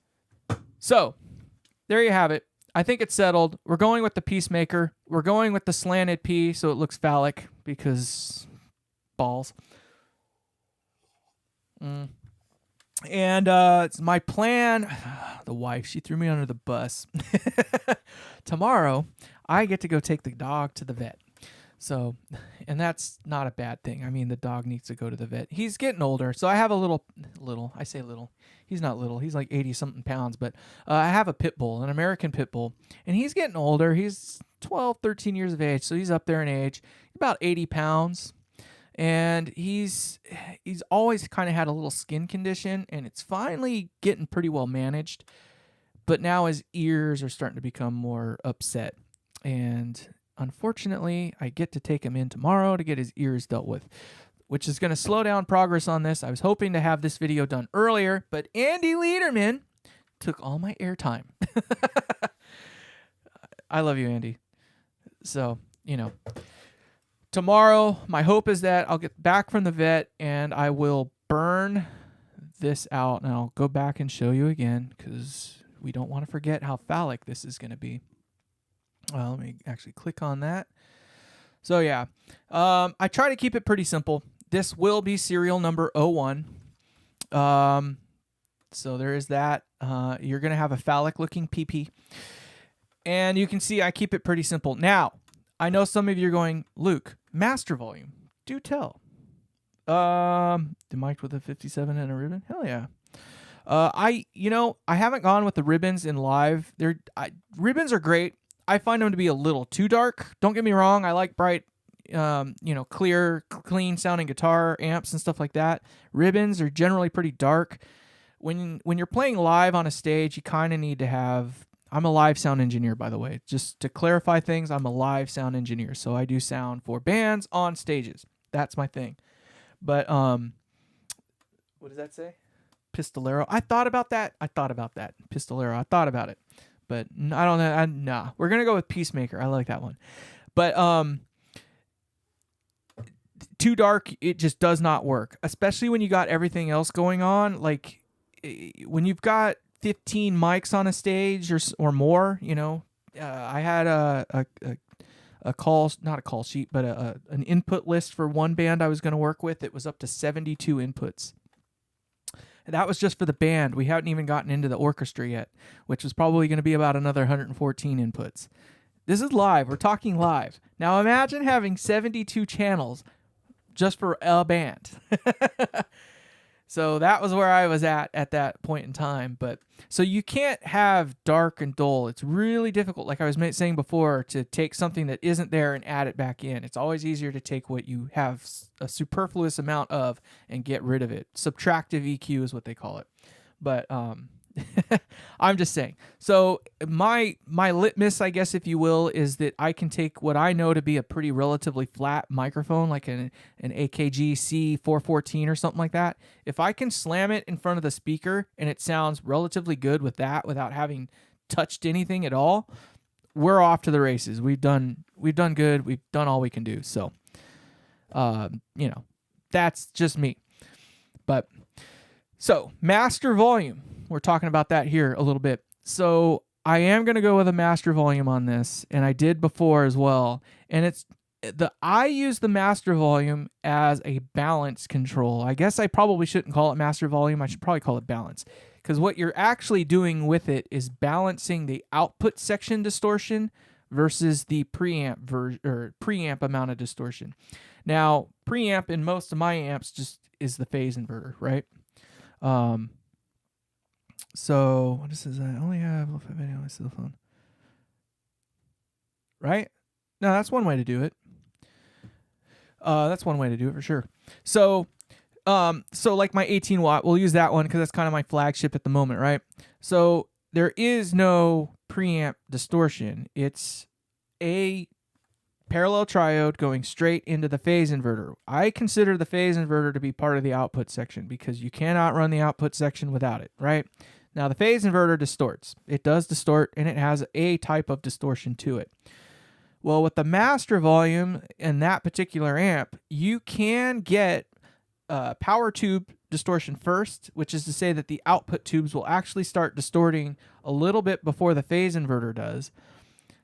So there you have it. I think it's settled. We're going with the Peacemaker. We're going with the slanted P so it looks phallic because balls. And it's my plan. The wife, she threw me under the bus. Tomorrow, I get to go take the dog to the vet. So, and that's not a bad thing. I mean, the dog needs to go to the vet. He's getting older, so I have a little, I say little. He's not little. He's like 80-something pounds, but I have a pit bull, an American pit bull, and he's getting older. He's 12, 13 years of age, so he's up there in age, about 80 pounds. And he's always kind of had a little skin condition, and it's finally getting pretty well managed. But now his ears are starting to become more upset. And unfortunately, I get to take him in tomorrow to get his ears dealt with, which is going to slow down progress on this. I was hoping to have this video done earlier, but Andy Lederman took all my airtime. I love you, Andy. So, tomorrow, my hope is that I'll get back from the vet and I will burn this out, and I'll go back and show you again because we don't want to forget how phallic this is going to be. Let me actually click on that. So yeah, I try to keep it pretty simple. This will be serial number 01. So there is that. You're going to have a phallic looking PP. And you can see I keep it pretty simple. Now, I know some of you are going, Luke, master volume. Do tell. The mic with a 57 and a ribbon? Hell yeah. I haven't gone with the ribbons in live. Ribbons are great. I find them to be a little too dark. Don't get me wrong. I like bright, clear, clean sounding guitar amps and stuff like that. Ribbons are generally pretty dark. When you're playing live on a stage, you kind of need to have. I'm a live sound engineer, by the way. Just to clarify things, I'm a live sound engineer, so I do sound for bands on stages. That's my thing. But what does that say? Pistolero. I thought about that. Pistolero. I thought about it, but I don't know. Nah, we're gonna go with Peacemaker. I like that one. But too dark, it just does not work. Especially when you got everything else going on. Like when you've got 15 mics on a stage or more. I had a call, not a call sheet, but an input list for one band I was going to work with. It was up to 72 inputs. That was just for the band. We hadn't even gotten into the orchestra yet, which was probably going to be about another 114 inputs. This is live. We're talking live. Now imagine having 72 channels just for a band. So that was where I was at that point in time. But so you can't have dark and dull. It's really difficult, like I was saying before, to take something that isn't there and add it back in. It's always easier to take what you have a superfluous amount of and get rid of it. Subtractive EQ is what they call it. But I'm just saying. So my litmus, I guess, if you will, is that I can take what I know to be a pretty relatively flat microphone, like an AKG C414 or something like that. If I can slam it in front of the speaker and it sounds relatively good with that without having touched anything at all, we're off to the races. We've done good. We've done all we can do. So, that's just me. But so master volume. We're talking about that here a little bit. So I am going to go with a master volume on this, and I did before as well. And I use the master volume as a balance control. I guess I probably shouldn't call it master volume. I should probably call it balance, because what you're actually doing with it is balancing the output section distortion versus the preamp amount of distortion. Now, preamp in most of my amps just is the phase inverter, right? So what is this? I only have video on my cell phone. Right? No, that's one way to do it. That's one way to do it for sure. So like my 18 watt, we'll use that one because that's kind of my flagship at the moment, right? So there is no preamp distortion. It's a parallel triode going straight into the phase inverter. I consider the phase inverter to be part of the output section because you cannot run the output section without it, right? Now, the phase inverter distorts. It does distort, and it has a type of distortion to it. Well, with the master volume in that particular amp, you can get power tube distortion first, which is to say that the output tubes will actually start distorting a little bit before the phase inverter does.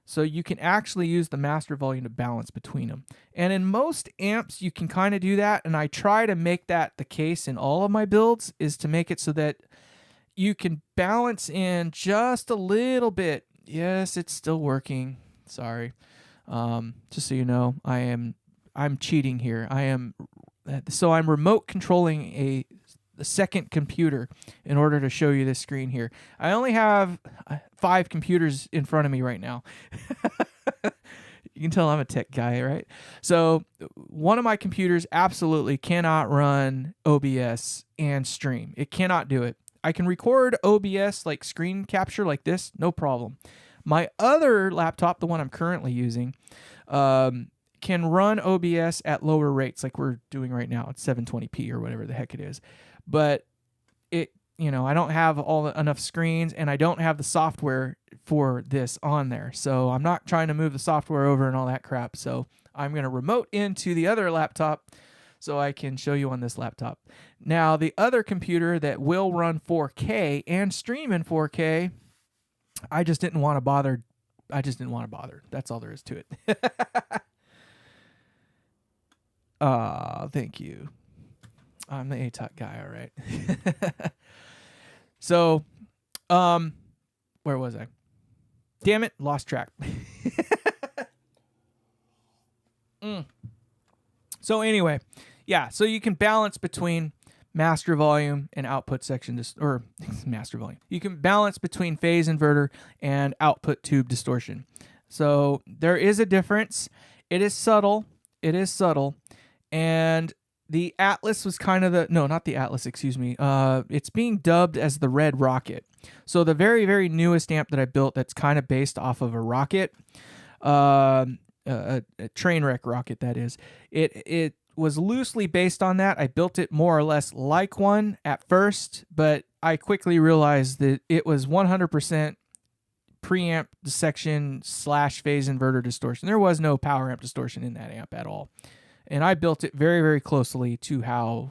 So you can actually use the master volume to balance between them. And in most amps, you can kind of do that, and I try to make that the case in all of my builds, is to make it so that you can balance in just a little bit. Yes, it's still working. Sorry. Just so you know, I'm cheating here. I'm remote controlling a second computer in order to show you this screen here. I only have 5 computers in front of me right now. You can tell I'm a tech guy, right? So one of my computers absolutely cannot run OBS and stream. It cannot do it. I can record OBS, like screen capture like this, no problem. My other laptop, the one I'm currently using, can run OBS at lower rates like we're doing right now at 720p or whatever the heck it is. But I don't have enough screens, and I don't have the software for this on there. So I'm not trying to move the software over and all that crap. So I'm going to remote into the other laptop so I can show you on this laptop. Now, the other computer that will run 4K and stream in 4K, I just didn't want to bother. That's all there is to it. Thank you. I'm the ATOT guy, all right. So, where was I? Damn it, lost track. So anyway, yeah, so you can balance between master volume and output section or master volume. You can balance between phase inverter and output tube distortion. So there is a difference. It is subtle. It is subtle. And the Atlas was kind of not the Atlas, excuse me. It's being dubbed as the Red Rocket. So the very, very newest amp that I built that's kind of based off of a rocket, a train wreck rocket, that is. It was loosely based on that. I built it more or less like one at first, but I quickly realized that it was 100% preamp dissection / phase inverter distortion. There was no power amp distortion in that amp at all. And I built it very, very closely to how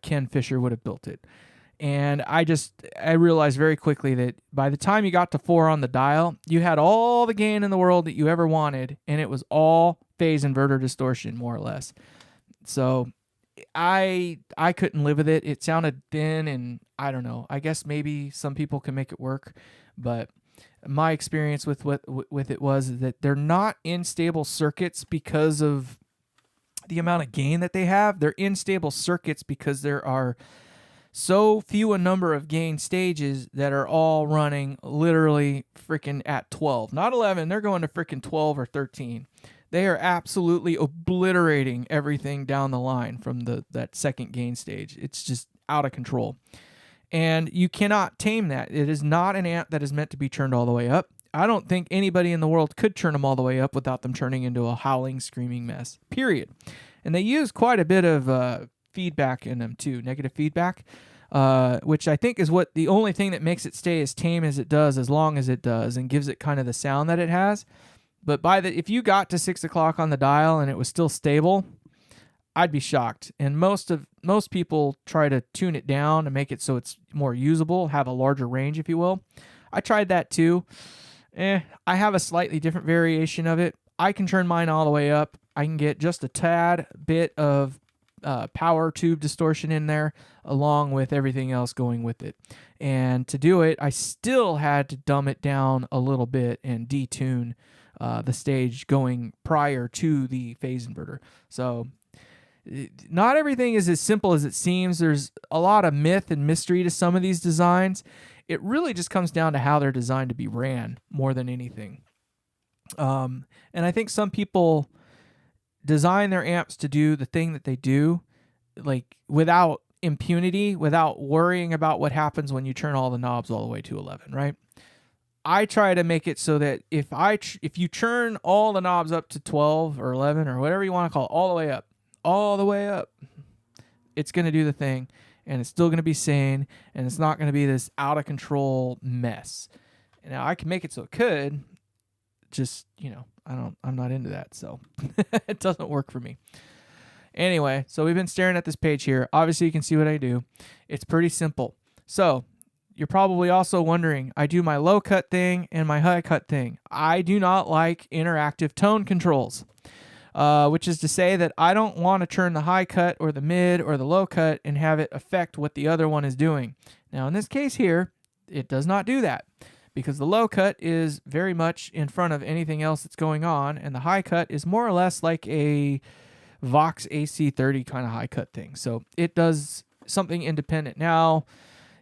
Ken Fisher would have built it. And I realized very quickly that by the time you got to 4 on the dial, you had all the gain in the world that you ever wanted, and it was all phase inverter distortion, more or less. So I couldn't live with it. It sounded thin, and I don't know. I guess maybe some people can make it work, but my experience with it was that they're not unstable circuits because of the amount of gain that they have. They're unstable circuits because there are so few a number of gain stages that are all running literally freaking at 12. Not 11, they're going to freaking 12 or 13. They are absolutely obliterating everything down the line from that second gain stage. It's just out of control. And you cannot tame that. It is not an amp that is meant to be turned all the way up. I don't think anybody in the world could turn them all the way up without them turning into a howling, screaming mess, period. And they use quite a bit of feedback in them too, negative feedback, which I think is the only thing that makes it stay as tame as it does, as long as it does, and gives it kind of the sound that it has. But if you got to 6 o'clock on the dial and it was still stable, I'd be shocked. And most people try to tune it down and make it so it's more usable, have a larger range, if you will. I tried that too. I have a slightly different variation of it. I can turn mine all the way up. I can get just a tad bit of power tube distortion in there, along with everything else going with it. And to do it, I still had to dumb it down a little bit and detune the stage going prior to the phase inverter. So not everything is as simple as it seems. There's a lot of myth and mystery to some of these designs. It really just comes down to how they're designed to be ran more than anything. And I think some people design their amps to do the thing that they do, like without impunity, without worrying about what happens when you turn all the knobs all the way to 11, right? I try to make it so that if you turn all the knobs up to 12 or 11 or whatever you want to call it, all the way up, it's going to do the thing, and it's still going to be sane, and it's not going to be this out of control mess. Now I can make it so it could, just, I'm not into that, so it doesn't work for me. Anyway, so we've been staring at this page here. Obviously, you can see what I do. It's pretty simple. So you're probably also wondering, I do my low cut thing and my high cut thing. I do not like interactive tone controls, which is to say that I don't want to turn the high cut or the mid or the low cut and have it affect what the other one is doing. Now, in this case here, it does not do that, because the low cut is very much in front of anything else that's going on, and the high cut is more or less like a Vox AC30 kind of high cut thing. So it does something independent. Now,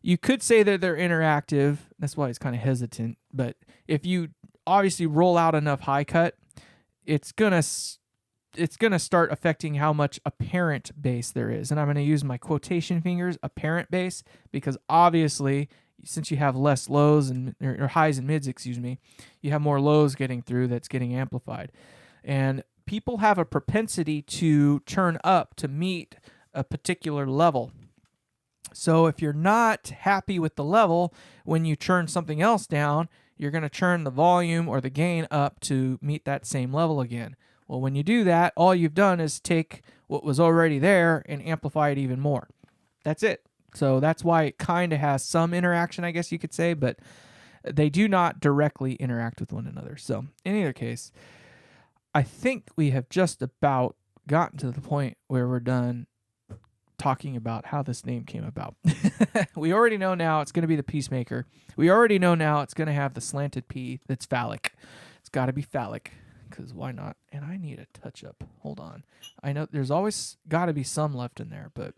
you could say that they're interactive. That's why it's kind of hesitant. But if you obviously roll out enough high cut, it's gonna start affecting how much apparent bass there is. And I'm going to use my quotation fingers, apparent bass, because obviously, since you have less lows or highs and mids, you have more lows getting through that's getting amplified. And people have a propensity to turn up to meet a particular level. So if you're not happy with the level, when you turn something else down, you're going to turn the volume or the gain up to meet that same level again. Well, when you do that, all you've done is take what was already there and amplify it even more. That's it. So that's why it kind of has some interaction, I guess you could say, but they do not directly interact with one another. So in either case, I think we have just about gotten to the point where we're done talking about how this name came about. We already know now it's going to be the Peacemaker. We already know now it's going to have the slanted P that's phallic. It's got to be phallic, because why not? And I need a touch-up. Hold on. I know there's always got to be some left in there, but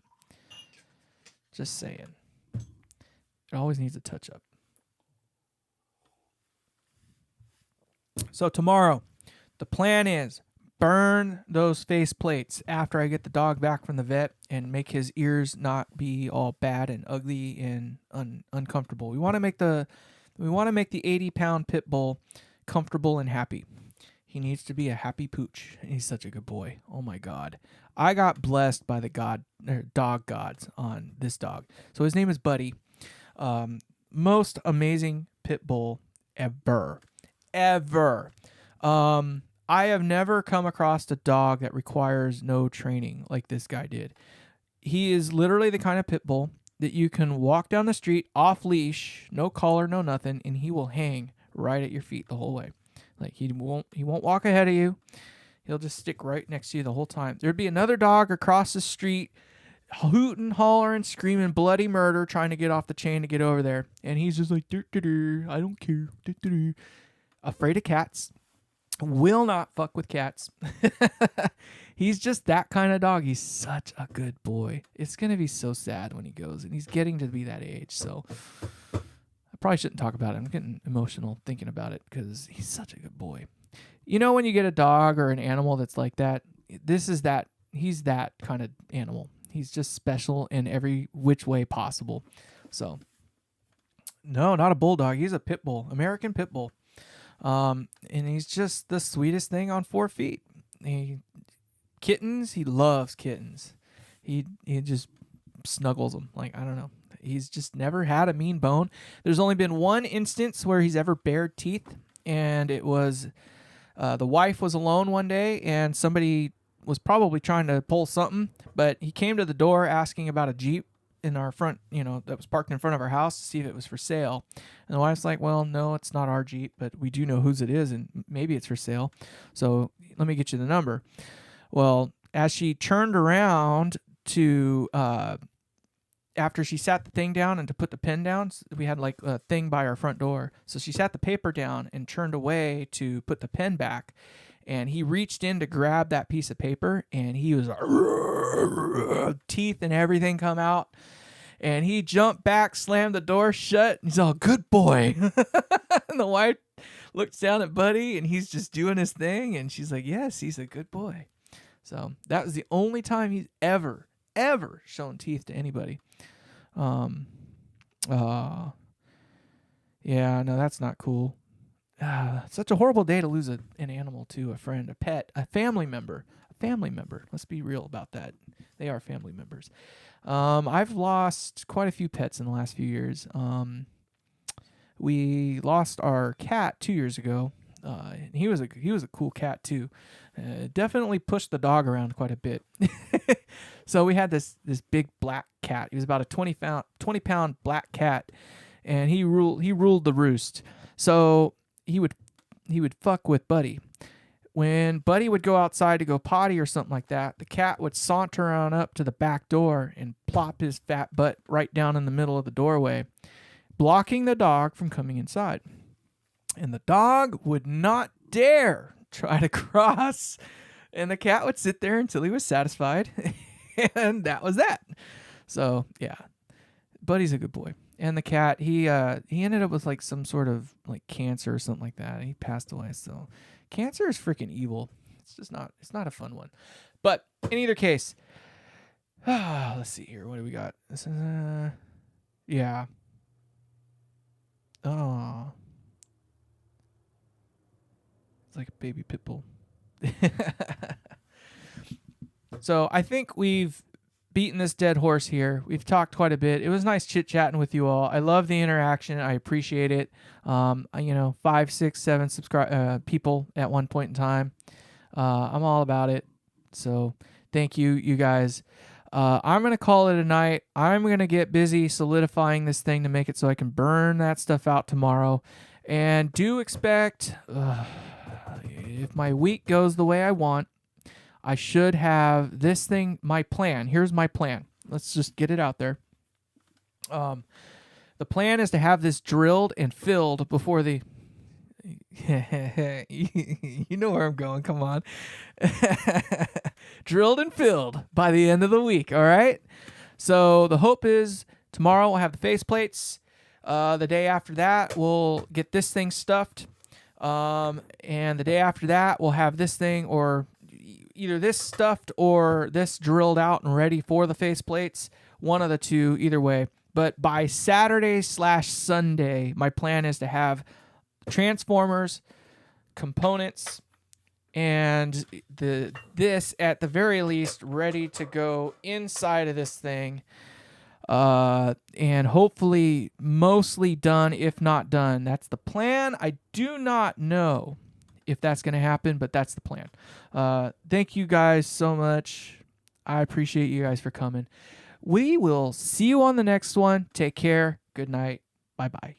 Just saying. It always needs a touch up. So tomorrow, the plan is burn those face plates after I get the dog back from the vet and make his ears not be all bad and ugly and uncomfortable. We want to make the 80-pound pit bull comfortable and happy. He needs to be a happy pooch. He's such a good boy. Oh my God. I got blessed by the dog gods on this dog. So his name is Buddy. Most amazing pit bull ever. I have never come across a dog that requires no training like this guy did. He is literally the kind of pit bull that you can walk down the street off leash, no collar, no nothing, and he will hang right at your feet the whole way. Like he won't walk ahead of you. He'll just stick right next to you the whole time. There'd be another dog across the street hooting, hollering, screaming bloody murder, trying to get off the chain to get over there. And he's just like, I don't care. Afraid of cats. Will not fuck with cats. He's just that kind of dog. He's such a good boy. It's going to be so sad when he goes. And he's getting to be that age. So I probably shouldn't talk about it. I'm getting emotional thinking about it because he's such a good boy. You know, when you get a dog or an animal that's like that, he's that kind of animal. He's just special in every which way possible. So, no, not a bulldog. He's a pit bull, American pit bull. And he's just the sweetest thing on 4 feet. Kittens, he loves kittens. He just snuggles them. Like, I don't know. He's just never had a mean bone. There's only been one instance where he's ever bared teeth, and it was the wife was alone one day, and somebody was probably trying to pull something, but he came to the door asking about a Jeep in our front, that was parked in front of our house to see if it was for sale. And the wife's like, well, no, it's not our Jeep, but we do know whose it is, and maybe it's for sale. So let me get you the number. Well, as she turned around to, after she sat the thing down and to put the pen down, we had like a thing by our front door. So she sat the paper down and turned away to put the pen back. And he reached in to grab that piece of paper, and he was teeth and everything come out. And he jumped back, slammed the door shut, and he's all, good boy. And the wife looks down at Buddy, and he's just doing his thing. And she's like, yes, he's a good boy. So that was the only time he's ever shown teeth to anybody. Yeah, no, that's not cool. Such a horrible day to lose an animal to a friend, a pet, a family member. Let's be real about that. They are family members. I've lost quite a few pets in the last few years. We lost our cat 2 years ago. And he was a cool cat too. Definitely pushed the dog around quite a bit. So we had this big black cat. He was about a 20-pound black cat, and he ruled the roost. So he would fuck with Buddy. When Buddy would go outside to go potty or something like that, the cat would saunter on up to the back door and plop his fat butt right down in the middle of the doorway, blocking the dog from coming inside. And the dog would not dare try to cross, and the cat would sit there until he was satisfied, and that was that. So, yeah, Buddy's a good boy. And the cat, he ended up with like some sort of like cancer or something like that. And he passed away. So cancer is freaking evil. It's not a fun one. But in either case, let's see here. What do we got? This is yeah. Oh, it's like a baby pit bull. So I think we've beaten this dead horse here. We've talked quite a bit. It was nice chit-chatting with you all. I love the interaction. I appreciate it. 5, 6, 7 people at one point in time. I'm all about it. So thank you, you guys. I'm going to call it a night. I'm going to get busy solidifying this thing to make it so I can burn that stuff out tomorrow. And do expect, if my week goes the way I want, I should have this thing, my plan. Here's my plan. Let's just get it out there. The plan is to have this drilled and filled before the... You know where I'm going. Come on. Drilled and filled by the end of the week, all right? So the hope is tomorrow we'll have the faceplates. The day after that, we'll get this thing stuffed. And the day after that, we'll have this thing, or either this stuffed or this drilled out and ready for the faceplates. One of the two, either way. But by Saturday/Sunday, my plan is to have transformers, components, and this at the very least ready to go inside of this thing, and hopefully mostly done, if not done. That's the plan. I do not know if that's going to happen, but that's the plan. Thank you guys so much. I appreciate you guys for coming. We will see you on the next one. Take care. Good night. Bye-bye.